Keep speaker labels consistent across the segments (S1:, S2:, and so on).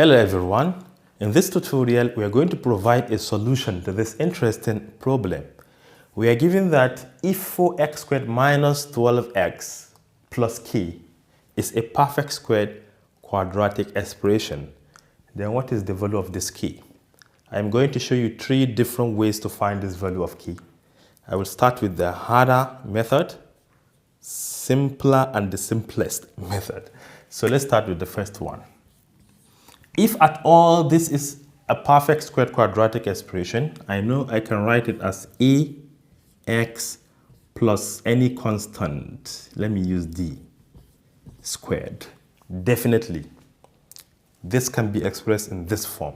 S1: Hello everyone. In this tutorial, we are going to provide a solution to this interesting problem. We are given that if 4x² minus 12x plus k is a perfect squared quadratic expression, then what is the value of this k? I'm going to show you three different ways to find this value of k. I will start with the harder method, simpler, and the simplest method. So let's start with the first one. If at all this is a perfect squared quadratic expression, I know I can write it as ax plus any constant, let me use d, squared. Definitely, this can be expressed in this form.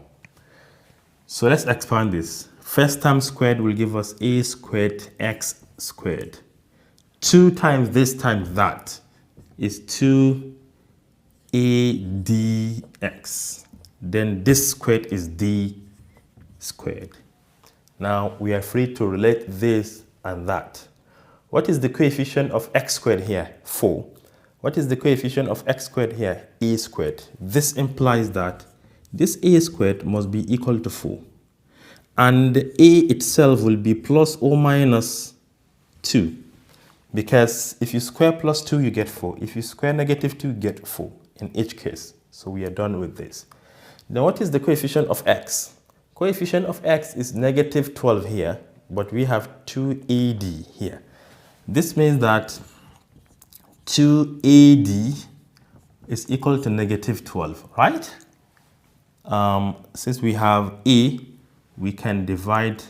S1: So let's expand this. First term squared will give us a squared x squared. 2 times this times that is 2adx. Then this squared is d squared. Now we are free to relate this and that. What is the coefficient of x squared here? 4. What is the coefficient of x squared here? A squared. This implies that this a squared must be equal to 4. And a itself will be plus or minus 2. Because if you square plus 2, you get 4. If you square negative 2, you get 4 in each case. So we are done with this. Now what is the coefficient of x? Coefficient of x is negative 12 here, but we have 2ad here. This means that 2ad is equal to negative 12, right? Since we have a, we can divide,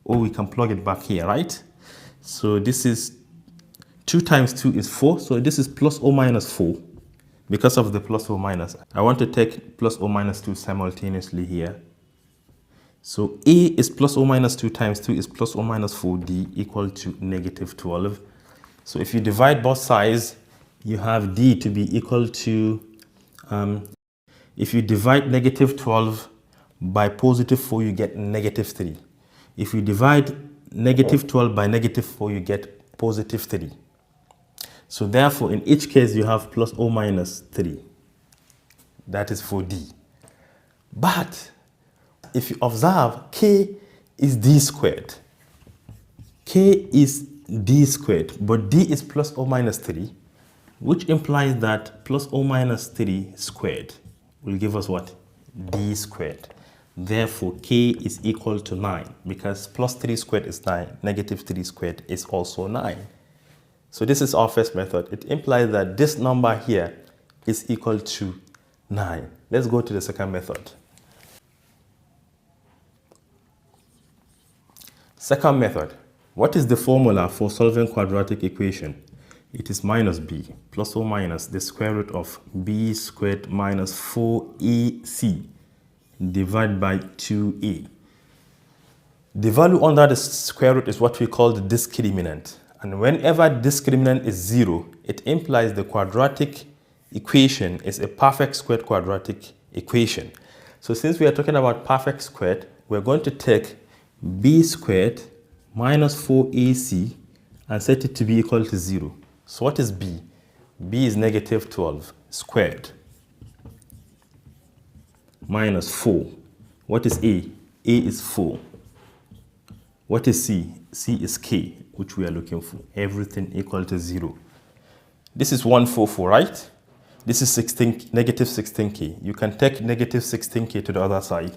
S1: or we can plug it back here, right? So this is 2 times 2 is 4, so this is plus or minus 4. Because of the plus or minus, I want to take plus or minus 2 simultaneously here. So a is plus or minus 2 times 2 is plus or minus 4d equal to negative 12. So if you divide both sides, you have d to be equal to, if you divide negative 12 by positive 4, you get negative 3. If you divide negative 12 by negative 4, you get positive 3. So therefore, in each case, you have plus or minus 3. That is for d. But if you observe, k is d squared. K is d squared, but d is plus or minus 3, which implies that plus or minus 3 squared will give us what? D squared. Therefore, k is equal to 9, because plus 3 squared is 9, negative 3 squared is also 9. So this is our first method. It implies that this number here is equal to 9. Let's go to the second method. Second method. What is the formula for solving quadratic equation? It is minus b plus or minus the square root of b squared minus 4ac divided by 2a. The value under the square root is what we call the discriminant. And whenever discriminant is 0, it implies the quadratic equation is a perfect squared quadratic equation. So since we are talking about perfect squared, we're going to take b squared minus 4ac and set it to be equal to 0. So what is b? b is negative 12 squared minus 4. What is a? a is 4. What is c? c is k, which we are looking for. Everything equal to 0. This is 144, right? This is negative 16k. You can take negative 16k to the other side.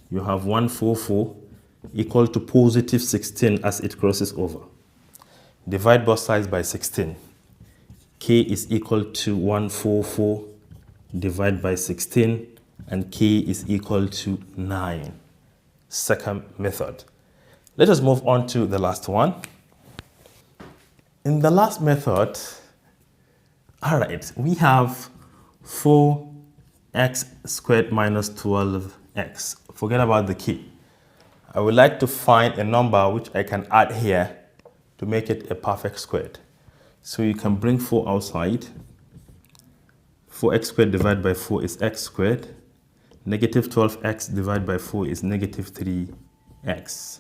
S1: You have 144 equal to positive 16 as it crosses over. Divide both sides by 16. K is equal to 144 divided by 16, and k is equal to 9. Second method. Let us move on to the last one. In the last method, all right, we have 4x² minus 12x. Forget about the k. I would like to find a number which I can add here to make it a perfect squared. So you can bring 4 outside. 4x² divided by 4 is x squared. Negative 12x divided by 4 is negative 3x.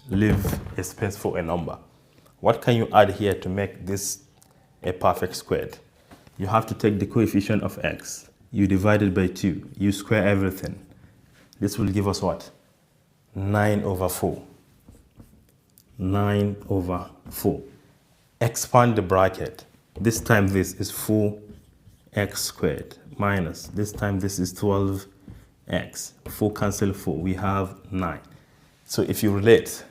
S1: Leave a space for a number. What can you add here to make this a perfect squared? You have to take the coefficient of x. you divide it by 2. You square everything. This will give us what? 9 over 4. 9 over 4. Expand the bracket. This time this is 4x squared minus, this time this is 12x. 4 cancel 4. We have 9. So if you relate,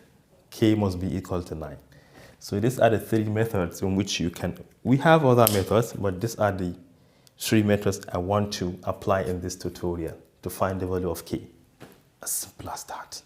S1: k must be equal to 9. So these are the 3 methods in which you can, we have other methods, but these are the 3 methods I want to apply in this tutorial to find the value of k. As simple as that.